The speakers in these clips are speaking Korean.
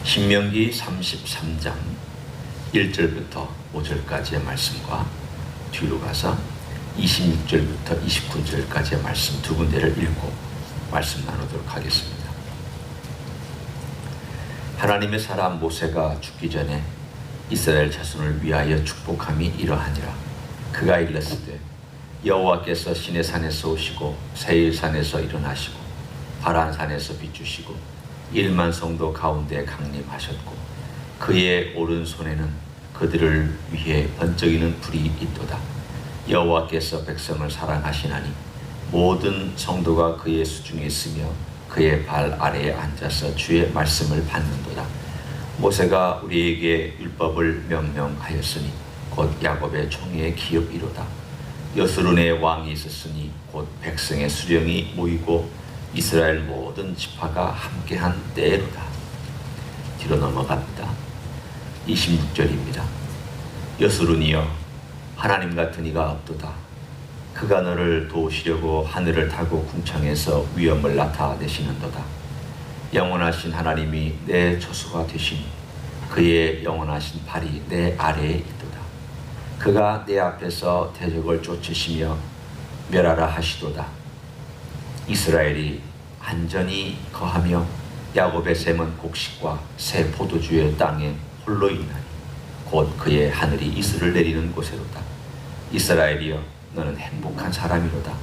신명기 33장 1절부터 5절까지의 말씀과 뒤로 가서 26절부터 29절까지의 말씀 두 군데를 읽고 말씀 나누도록 하겠습니다. 하나님의 사람 모세가 죽기 전에 이스라엘 자손을 위하여 축복함이 이러하니라. 그가 일렀으되 여호와께서 시내산에서 오시고 세일산에서 일어나시고 바란산에서 비추시고 1만 성도 가운데 강림하셨고 그의 오른손에는 그들을 위해 번쩍이는 불이 있도다. 여호와께서 백성을 사랑하시나니 모든 성도가 그의 수중에 있으며 그의 발 아래에 앉아서 주의 말씀을 받는도다. 모세가 우리에게 율법을 명령하였으니 곧 야곱의 총회의 기업이로다. 여스룬의 왕이 있었으니 곧 백성의 수령이 모이고 이스라엘 모든 지파가 함께한 때로다. 뒤로 넘어갑니다. 26절입니다. 여스룬이여 하나님 같은 이가 없도다. 그가 너를 도우시려고 하늘을 타고 궁창에서 위엄을 나타내시는도다. 영원하신 하나님이 내 조수가 되시니 그의 영원하신 발이 내 아래에 있도다. 그가 내 앞에서 대적을 쫓으시며 멸하라 하시도다. 이스라엘이 안전히 거하며 야곱의 샘은 곡식과 새 포도주의 땅에 홀로 있나니 곧 그의 하늘이 이슬을 내리는 곳에로다. 이스라엘이여 너는 행복한 사람이로다.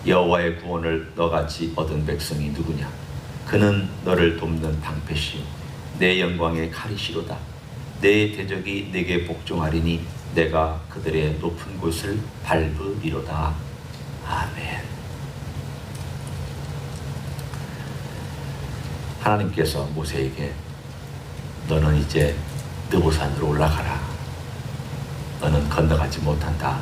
여호와의 구원을 너같이 얻은 백성이 누구냐? 그는 너를 돕는 방패시요 내 영광의 칼이시로다. 내 대적이 내게 복종하리니 내가 그들의 높은 곳을 밟으리로다. 아멘. 하나님께서 모세에게 너는 이제 느보산으로 올라가라. 너는 건너가지 못한다.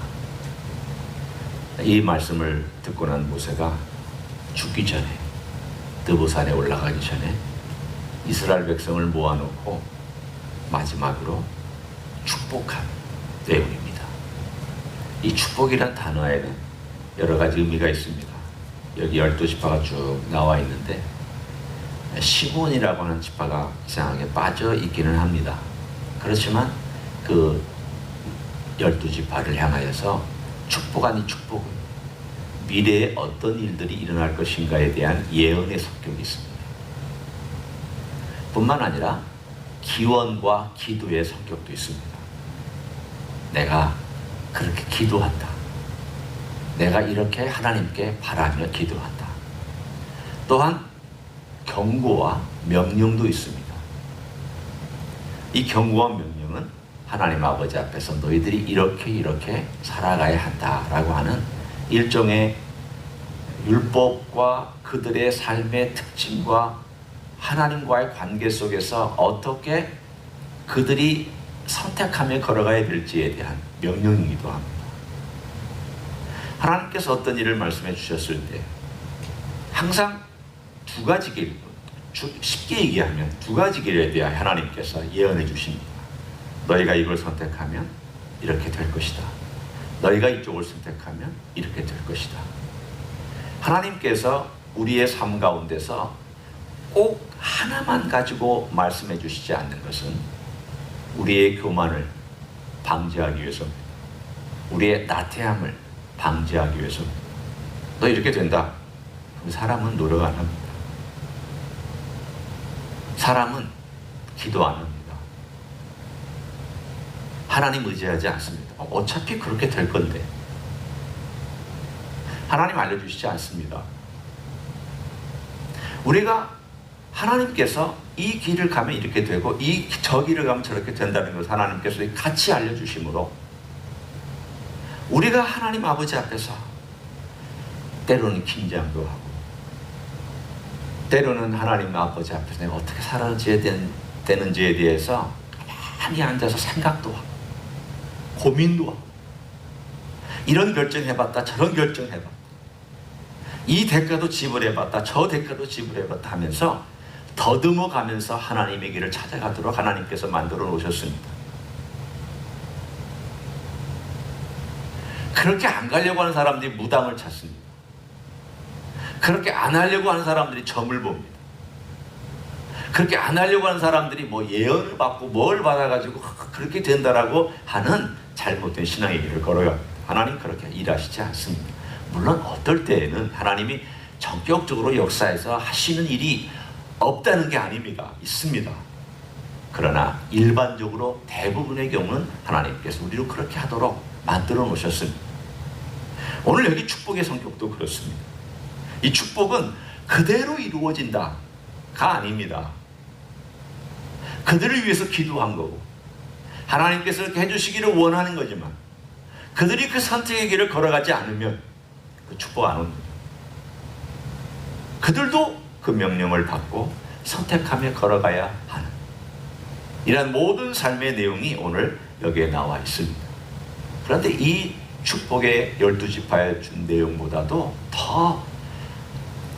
이 말씀을 듣고 난 모세가 죽기 전에 느보산에 올라가기 전에 이스라엘 백성을 모아놓고 마지막으로 축복한 내용입니다. 이 축복이란 단어에는 여러 가지 의미가 있습니다. 여기 12지파가 쭉 나와 있는데 시몬이라고 하는 지파가 이상하게 빠져 있기는 합니다. 그렇지만 그 12지파를 향하여서 축복 아닌 축복은 미래에 어떤 일들이 일어날 것인가에 대한 예언의 성격이 있습니다. 뿐만 아니라 기원과 기도의 성격도 있습니다. 내가 그렇게 기도한다. 내가 이렇게 하나님께 바라며 기도한다. 또한 경고와 명령도 있습니다. 이 경고와 명령은 하나님 아버지 앞에서 너희들이 이렇게 살아가야 한다라고 하는 일종의 율법과 그들의 삶의 특징과 하나님과의 관계 속에서 어떻게 그들이 선택하며 걸어가야 될지에 대한 명령이기도 합니다. 하나님께서 어떤 일을 말씀해 주셨을 때 항상 두 가지 길, 쉽게 얘기하면 두 가지 길에 대해 하나님께서 예언해 주십니다. 너희가 이걸 선택하면 이렇게 될 것이다. 너희가 이쪽을 선택하면 이렇게 될 것이다. 하나님께서 우리의 삶 가운데서 꼭 하나만 가지고 말씀해 주시지 않는 것은 우리의 교만을 방지하기 위해서입니다. 우리의 나태함을 방지하기 위해서입니다. 너 이렇게 된다. 그럼 사람은 노력 안 합니다. 사람은 기도 안 합니다. 하나님 의지하지 않습니다. 어차피 그렇게 될 건데. 하나님 알려주시지 않습니다. 우리가 하나님께서 이 길을 가면 이렇게 되고 저 길을 가면 저렇게 된다는 것을 하나님께서 같이 알려주심으로 우리가 하나님 아버지 앞에서 때로는 긴장도 하고 때로는 하나님 아버지 앞에서 내가 어떻게 살아야 되는지에 대해서 가만히 앉아서 생각도 하고 고민도 하고 이런 결정해봤다 저런 결정해봤다 이 대가도 지불해봤다 저 대가도 지불해봤다 하면서 더듬어 가면서 하나님의 길을 찾아가도록 하나님께서 만들어 놓으셨습니다. 그렇게 안 가려고 하는 사람들이 무당을 찾습니다. 그렇게 안 하려고 하는 사람들이 점을 봅니다. 그렇게 안 하려고 하는 사람들이 뭐 예언을 받고 뭘 받아가지고 그렇게 된다라고 하는 잘못된 신앙의 길을 걸어요. 하나님 그렇게 일하시지 않습니다. 물론 어떨 때에는 하나님이 전격적으로 역사에서 하시는 일이 없다는 게 아닙니다. 있습니다. 그러나 일반적으로 대부분의 경우는 하나님께서 우리를 그렇게 하도록 만들어 놓으셨습니다. 오늘 여기 축복의 성격도 그렇습니다. 이 축복은 그대로 이루어진다가 아닙니다. 그들을 위해서 기도한 거고 하나님께서 이렇게 해주시기를 원하는 거지만 그들이 그 선택의 길을 걸어가지 않으면 그 축복 안 옵니다. 그들도 그 명령을 받고 선택하며 걸어가야 하는 이런 모든 삶의 내용이 오늘 여기에 나와 있습니다. 그런데 이 축복의 12지파에 준 내용보다도 더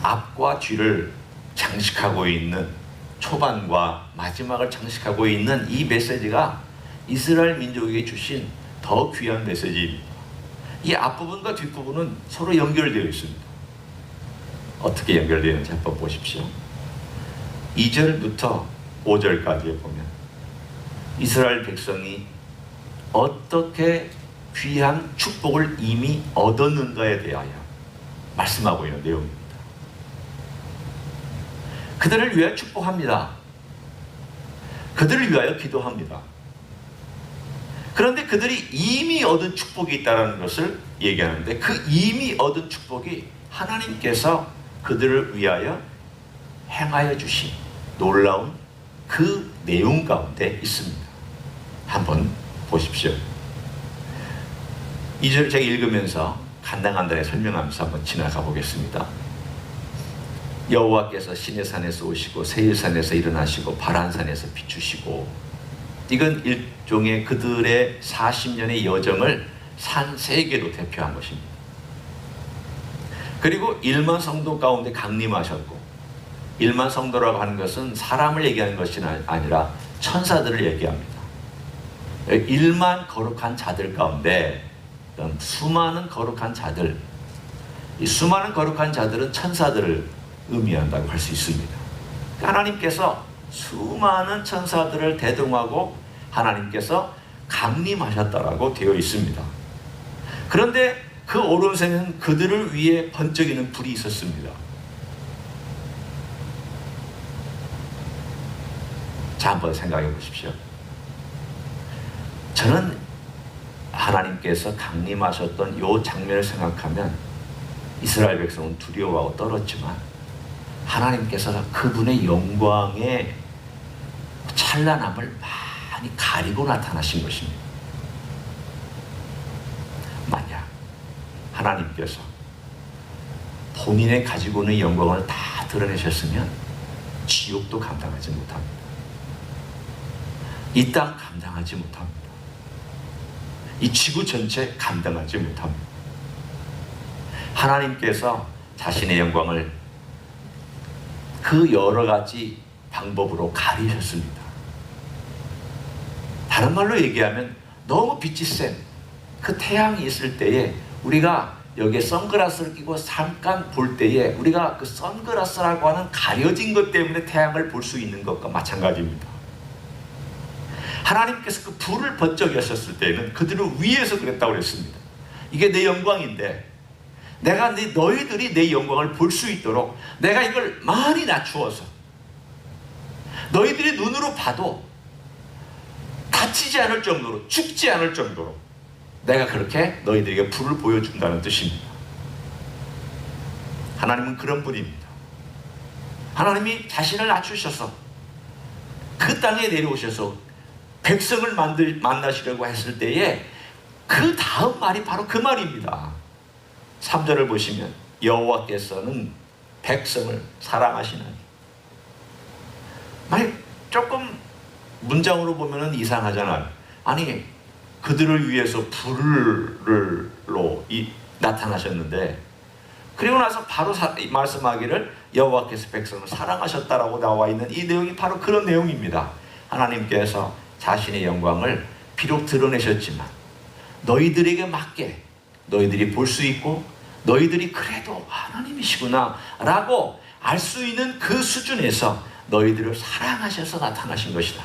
앞과 뒤를 장식하고 있는 초반과 마지막을 장식하고 있는 이 메시지가 이스라엘 민족에게 주신 더 귀한 메시지입니다. 이 앞부분과 뒷부분은 서로 연결되어 있습니다. 어떻게 연결되어 있는지 한번 보십시오. 2절부터 5절까지 보면 이스라엘 백성이 어떻게 귀한 축복을 이미 얻었는가에 대하여 말씀하고 있는 내용입니다. 그들을 위하여 축복합니다. 그들을 위하여 기도합니다. 그런데 그들이 이미 얻은 축복이 있다는 것을 얘기하는데 그 이미 얻은 축복이 하나님께서 그들을 위하여 행하여 주신 놀라운 그 내용 가운데 있습니다. 한번 보십시오. 2절 제가 읽으면서 간당간당히 설명하면서 한번 지나가 보겠습니다. 여호와께서 시내산에서 오시고 세일산에서 일어나시고 바란산에서 비추시고, 이건 일종의 그들의 40년의 여정을 산 3개로 대표한 것입니다. 그리고 1만 성도 가운데 강림하셨고, 1만 성도라고 하는 것은 사람을 얘기하는 것이 아니라 천사들을 얘기합니다. 1만 거룩한 자들 가운데 수많은 거룩한 자들, 이 수많은 거룩한 자들은 천사들을 의미한다고 할 수 있습니다. 하나님께서 수많은 천사들을 대동하고 하나님께서 강림하셨다라고 되어 있습니다. 그런데 그 오른손에는 그들을 위해 번쩍이는 불이 있었습니다. 자, 한번 생각해 보십시오. 저는 하나님께서 강림하셨던 이 장면을 생각하면 이스라엘 백성은 두려워하고 떨었지만 하나님께서 그분의 영광의 찬란함을 많이 가리고 나타나신 것입니다. 만약 하나님께서 본인의 가지고 있는 영광을 다 드러내셨으면 지옥도 감당하지 못합니다. 이 땅 감당하지 못합니다. 이 지구 전체 감당하지 못합니다. 하나님께서 자신의 영광을 그 여러 가지 방법으로 가리셨습니다. 다른 말로 얘기하면 너무 빛이 센 그 태양이 있을 때에 우리가 여기에 선글라스를 끼고 잠깐 볼 때에 우리가 그 선글라스라고 하는 가려진 것 때문에 태양을 볼 수 있는 것과 마찬가지입니다. 하나님께서 그 불을 번쩍이셨을 때는 그들을 위해서 그랬다고 그랬습니다. 이게 내 영광인데 내가 너희들이 내 영광을 볼 수 있도록 내가 이걸 많이 낮추어서 너희들이 눈으로 봐도 다치지 않을 정도로, 죽지 않을 정도로 내가 그렇게 너희들에게 불을 보여준다는 뜻입니다. 하나님은 그런 분입니다. 하나님이 자신을 낮추셔서 그 땅에 내려오셔서 백성을 만나시려고 했을 때에 그 다음 말이 바로 그 말입니다. 3절을 보시면 여호와께서는 백성을 사랑하시나니. 만약 조금 문장으로 보면 이상하잖아요. 아니, 그들을 위해서 불로 나타나셨는데 그리고 나서 바로 말씀하기를 여호와께서 백성을 사랑하셨다라고 나와 있는 이 내용이 바로 그런 내용입니다. 하나님께서 자신의 영광을 비록 드러내셨지만 너희들에게 맞게 너희들이 볼 수 있고 너희들이 그래도 하나님이시구나 라고 알 수 있는 그 수준에서 너희들을 사랑하셔서 나타나신 것이다.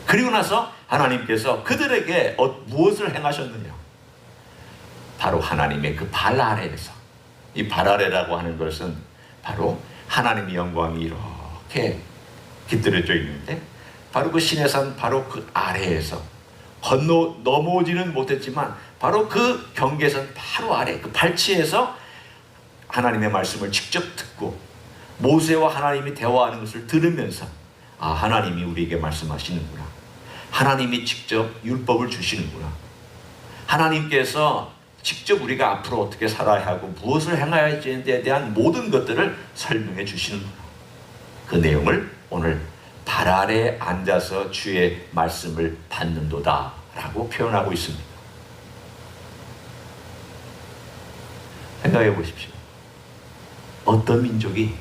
그리고 나서 하나님께서 그들에게 무엇을 행하셨느냐? 바로 하나님의 그 발 아래에서, 이 발 아래라고 하는 것은 바로 하나님의 영광이 이렇게 깃들여져 있는데, 바로 그 시내산 바로 그 아래에서 넘어오지는 못했지만 바로 그 경계선 바로 아래 그 발치에서 하나님의 말씀을 직접 듣고 모세와 하나님이 대화하는 것을 들으면서, 아, 하나님이 우리에게 말씀하시는구나, 하나님이 직접 율법을 주시는구나, 하나님께서 직접 우리가 앞으로 어떻게 살아야 하고 무엇을 행해야 할지에 대한 모든 것들을 설명해 주시는구나, 그 내용을 오늘 발 아래에 앉아서 주의 말씀을 받는도다 라고 표현하고 있습니다. 생각해 보십시오. 어떤 민족이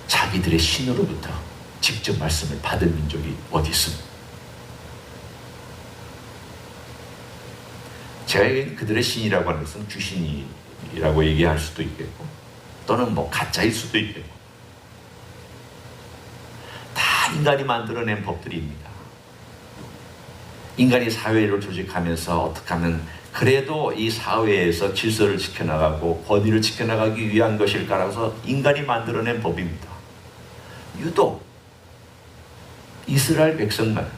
자기들의 신으로부터 직접 말씀을 받은 민족이 어디 있습니까? 제가 그들의 신이라고 하는 것은 귀신이라고 얘기할 수도 있겠고, 또는 뭐 가짜일 수도 있겠고, 다 인간이 만들어낸 법들입니다. 인간이 사회를 조직하면서 어떻게 하면 그래도 이 사회에서 질서를 지켜나가고 권위를 지켜나가기 위한 것일까라서 인간이 만들어낸 법입니다. 유독 이스라엘 백성만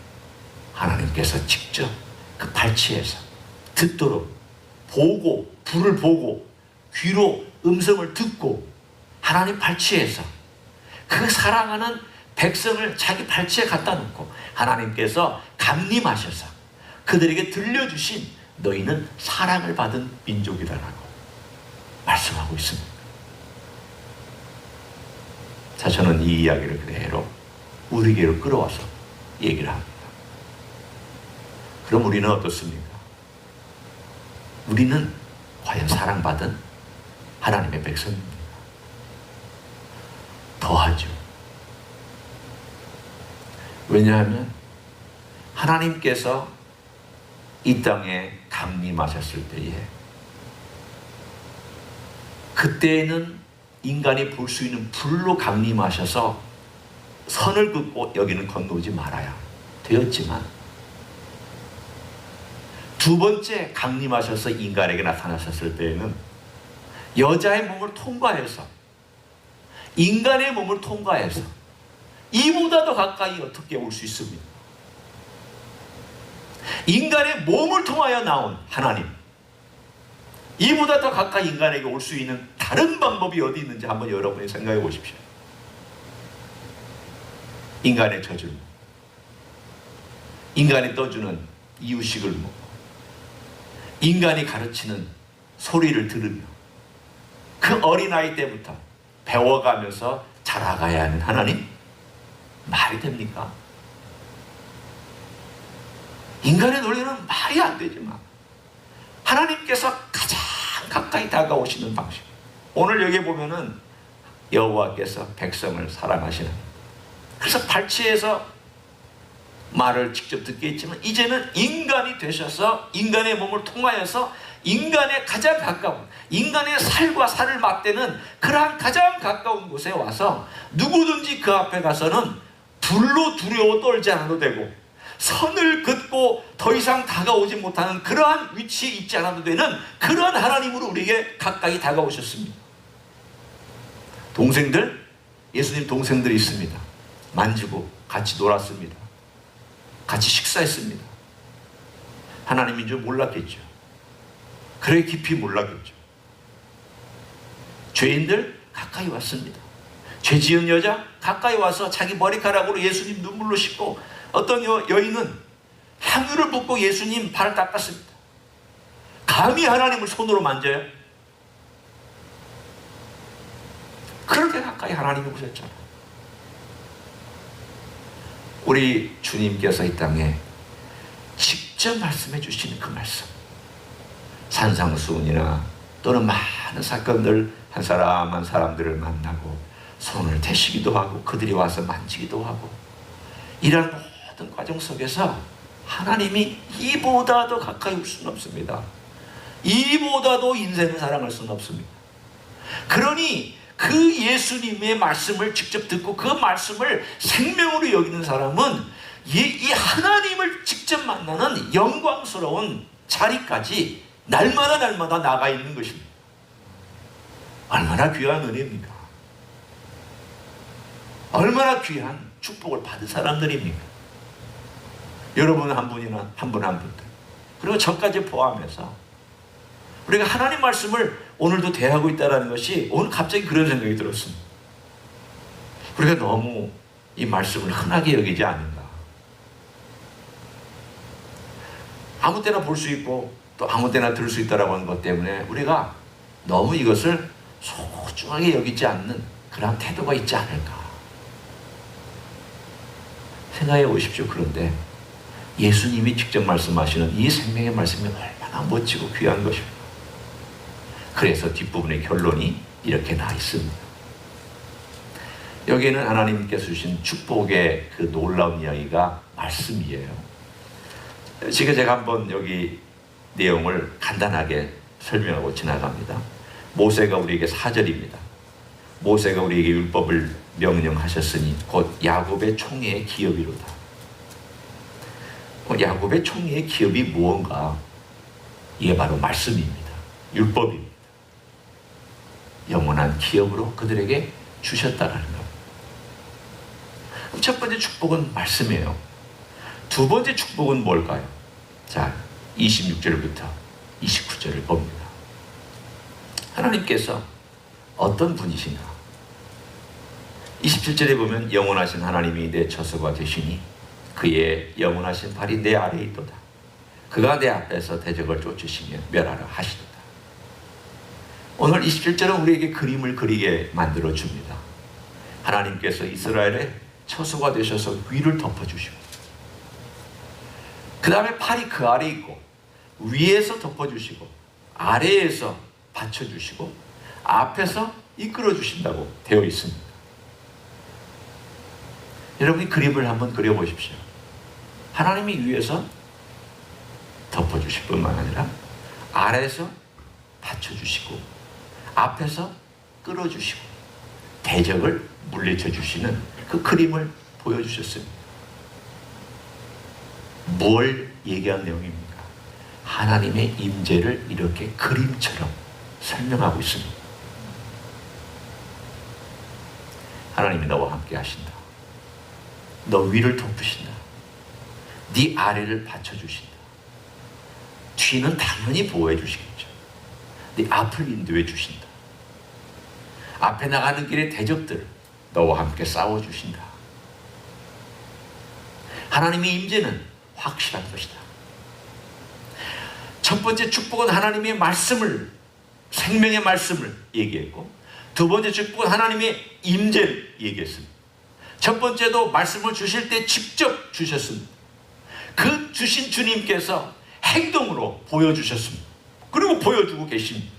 하나님께서 직접 그 발치에서 듣도록 보고, 불을 보고 귀로 음성을 듣고 하나님 발치에서 그 사랑하는 백성을 자기 발치에 갖다 놓고 하나님께서 감림하셔서 그들에게 들려주신 너희는 사랑을 받은 민족이다라고 말씀하고 있습니다. 자, 저는 이 이야기를 그대로 우리에게로 끌어와서 얘기를 합니다. 그럼 우리는 어떻습니까? 우리는 과연 사랑받은 하나님의 백성입니다. 더하죠. 왜냐하면 하나님께서 이 땅에 감림하셨을 때에 그때에는 인간이 볼 수 있는 불로 감림하셔서 선을 긋고 여기는 건너오지 말아야 되었지만, 두 번째 감림하셔서 인간에게 나타나셨을 때에는 여자의 몸을 통과해서, 인간의 몸을 통과해서 이보다 더 가까이 어떻게 올 수 있습니까? 인간의 몸을 통하여 나온 하나님, 이보다 더 가까이 인간에게 올 수 있는 다른 방법이 어디 있는지 한번 여러분이 생각해 보십시오. 인간의 젖을 먹고, 인간이 떠주는 이유식을 먹고, 인간이 가르치는 소리를 들으며 그 어린아이 때부터 배워가면서 자라가야 하는 하나님, 말이 됩니까? 인간의 논리는 말이 안 되지만 하나님께서 가장 가까이 다가오시는 방식, 오늘 여기 보면은 여호와께서 백성을 사랑하시는, 그래서 발치에서 말을 직접 듣게 했지만 이제는 인간이 되셔서 인간의 몸을 통하여서 인간의 가장 가까운, 인간의 살과 살을 맞대는 그러한 가장 가까운 곳에 와서 누구든지 그 앞에 가서는 불로 두려워 떨지 않아도 되고, 선을 긋고 더 이상 다가오지 못하는 그러한 위치에 있지 않아도 되는 그러한 하나님으로 우리에게 가까이 다가오셨습니다. 동생들, 예수님 동생들이 있습니다. 만지고 같이 놀았습니다. 같이 식사했습니다. 하나님인 줄 몰랐겠죠. 그래 깊이 몰랐겠죠. 죄인들 가까이 왔습니다. 죄 지은 여자 가까이 와서 자기 머리카락으로 예수님 눈물로 씻고, 어떤 여인은 향유를 붓고 예수님 발을 닦았습니다. 감히 하나님을 손으로 만져요? 그렇게 가까이 하나님이 오셨잖아요. 우리 주님께서 이 땅에 직접 말씀해 주시는 그 말씀, 산상수훈이나 또는 많은 사건들, 한 사람 한 사람들을 만나고 손을 대시기도 하고 그들이 와서 만지기도 하고, 이런 모든 과정 속에서 하나님이 이보다 더 가까이 올 수는 없습니다. 이보다 더 인생을 사랑할 수는 없습니다. 그러니 그 예수님의 말씀을 직접 듣고 그 말씀을 생명으로 여기는 사람은 이 하나님을 직접 만나는 영광스러운 자리까지 날마다 나가 있는 것입니다. 얼마나 귀한 은혜입니까? 얼마나 귀한 축복을 받은 사람들입니까? 여러분 한 분이나 한 분들, 그리고 저까지 포함해서 우리가 하나님 말씀을 오늘도 대하고 있다는 것이 오늘 갑자기 그런 생각이 들었습니다. 우리가 너무 이 말씀을 흔하게 여기지 않는가. 아무 때나 볼 수 있고 또 아무 때나 들을 수 있다라고 하는 것 때문에 우리가 너무 이것을 소중하게 여기지 않는 그런 태도가 있지 않을까 생각해 보십시오. 그런데 예수님이 직접 말씀하시는 이 생명의 말씀이 얼마나 멋지고 귀한 것입니다. 그래서 뒷부분의 결론이 이렇게 나 있습니다. 여기에는 하나님께서 주신 축복의 그 놀라운 이야기가 말씀이에요. 지금 제가 한번 여기 내용을 간단하게 설명하고 지나갑니다. 모세가 우리에게 사절입니다. 모세가 우리에게 율법을 명령하셨으니 곧 야곱의 총회의 기업이로다. 야곱의 총회의 기업이 무언가? 이게 바로 말씀입니다. 율법입니다. 영원한 기업으로 그들에게 주셨다라는 겁니다. 첫 번째 축복은 말씀이에요. 두 번째 축복은 뭘까요? 자, 26절부터 29절을 봅니다. 하나님께서 어떤 분이신가? 27절에 보면 영원하신 하나님이 내 처소가 되시니 그의 영원하신 팔이 내 아래에 있도다. 그가 내 앞에서 대적을 쫓으시며 멸하라 하시도다. 오늘 27절은 우리에게 그림을 그리게 만들어 줍니다. 하나님께서 이스라엘의 처소가 되셔서 위를 덮어주시고 그 다음에 팔이 그 아래에 있고 위에서 덮어주시고 아래에서 받쳐주시고 앞에서 이끌어주신다고 되어 있습니다. 여러분이 그림을 한번 그려보십시오. 하나님이 위에서 덮어주실 뿐만 아니라 아래에서 받쳐주시고 앞에서 끌어주시고 대적을 물리쳐 주시는 그 그림을 보여주셨습니다. 뭘 얘기한 내용입니까? 하나님의 임재를 이렇게 그림처럼 설명하고 있습니다. 하나님이 너와 함께 하신다. 너 위를 덮으신다. 네 아래를 받쳐주신다. 뒤는 당연히 보호해 주시겠죠. 네 앞을 인도해 주신다. 앞에 나가는 길의 대적들 너와 함께 싸워주신다. 하나님의 임재는 확실한 것이다. 첫 번째 축복은 하나님의 말씀을, 생명의 말씀을 얘기했고, 두 번째 축복은 하나님의 임재를 얘기했습니다. 첫 번째도 말씀을 주실 때 직접 주셨습니다. 그 주신 주님께서 행동으로 보여주셨습니다. 그리고 보여주고 계십니다.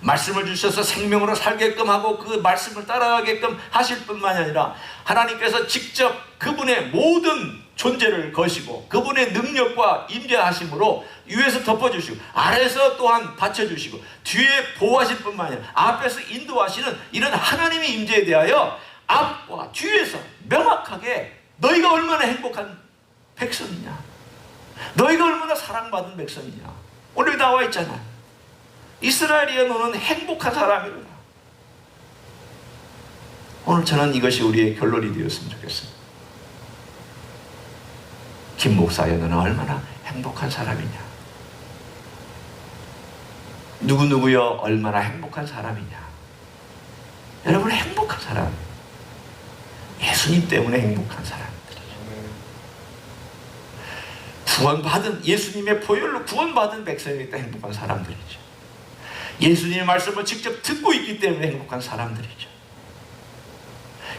말씀을 주셔서 생명으로 살게끔 하고 그 말씀을 따라가게끔 하실 뿐만 아니라 하나님께서 직접 그분의 모든 존재를 거시고 그분의 능력과 임재하심으로 위에서 덮어주시고 아래에서 또한 받쳐주시고 뒤에 보호하실 뿐만 아니라 앞에서 인도하시는 이런 하나님의 임재에 대하여 앞과 뒤에서 명확하게 너희가 얼마나 행복한 백성이냐, 너희가 얼마나 사랑받은 백성이냐. 오늘 나와 있잖아. 이스라엘이여 너는 행복한 사람이로다. 오늘 저는 이것이 우리의 결론이 되었으면 좋겠습니다. 김 목사여 너는 얼마나 행복한 사람이냐. 누구누구여 얼마나 행복한 사람이냐. 여러분 행복한 사람, 예수님 때문에 행복한 사람들이죠. 구원받은, 예수님의 보혈로 구원받은 백성이기 때문에 행복한 사람들이죠. 예수님의 말씀을 직접 듣고 있기 때문에 행복한 사람들이죠.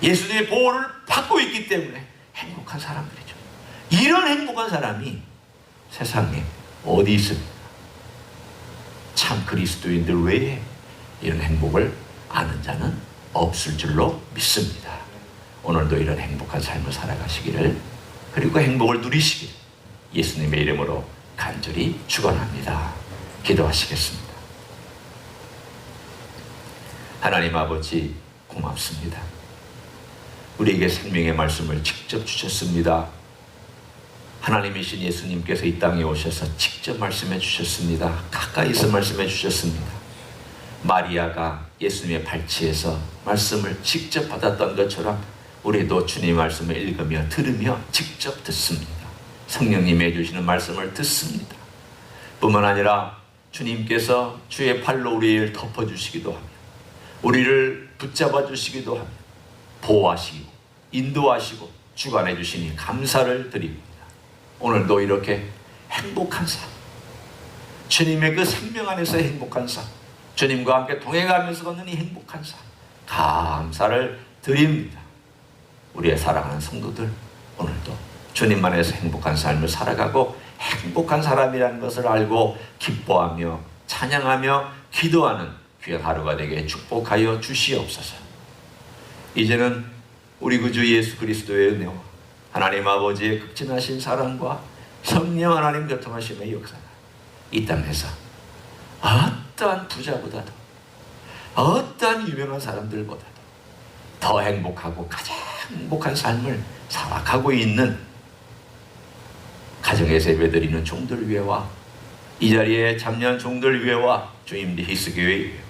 예수님의 보호를 받고 있기 때문에 행복한 사람들이죠. 이런 행복한 사람이 세상에 어디 있습니까? 참 그리스도인들 외에 이런 행복을 아는 자는 없을 줄로 믿습니다. 오늘도 이런 행복한 삶을 살아가시기를, 그리고 행복을 누리시길 예수님의 이름으로 간절히 축원합니다. 기도하시겠습니다. 하나님 아버지 고맙습니다. 우리에게 생명의 말씀을 직접 주셨습니다. 하나님이신 예수님께서 이 땅에 오셔서 직접 말씀해 주셨습니다. 가까이서 말씀해 주셨습니다. 마리아가 예수님의 발치에서 말씀을 직접 받았던 것처럼 우리도 주님의 말씀을 읽으며 들으며 직접 듣습니다. 성령님이 해주시는 말씀을 듣습니다. 뿐만 아니라 주님께서 주의 팔로 우리를 덮어주시기도 하며 우리를 붙잡아 주시기도 하며 보호하시고 인도하시고 주관해 주시니 감사를 드립니다. 오늘도 이렇게 행복한 삶, 주님의 그 생명 안에서 행복한 삶, 주님과 함께 동행하면서 걷는 이 행복한 삶, 감사를 드립니다. 우리의 사랑하는 성도들, 오늘도 주님 안에서 행복한 삶을 살아가고 행복한 사람이라는 것을 알고 기뻐하며 찬양하며 기도하는 귀한 하루가 되게 축복하여 주시옵소서. 이제는 우리 구주 예수 그리스도의 은혜와 하나님 아버지의 극진하신 사랑과 성령 하나님 교통하심의 역사가 이 땅에서 어떠한 부자보다도 어떠한 유명한 사람들보다도 더 행복하고 가장 행복한 삶을 살아가고 있는 가정에서 예배드리는 종들 위해와 이 자리에 참여한 종들 위해와 주임리 히스교회 위해와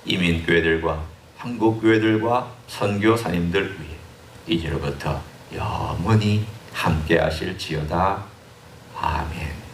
이민교회들과 한국교회들과 선교사님들 위해 이제로부터 영원히 함께 하실지어다. 아멘.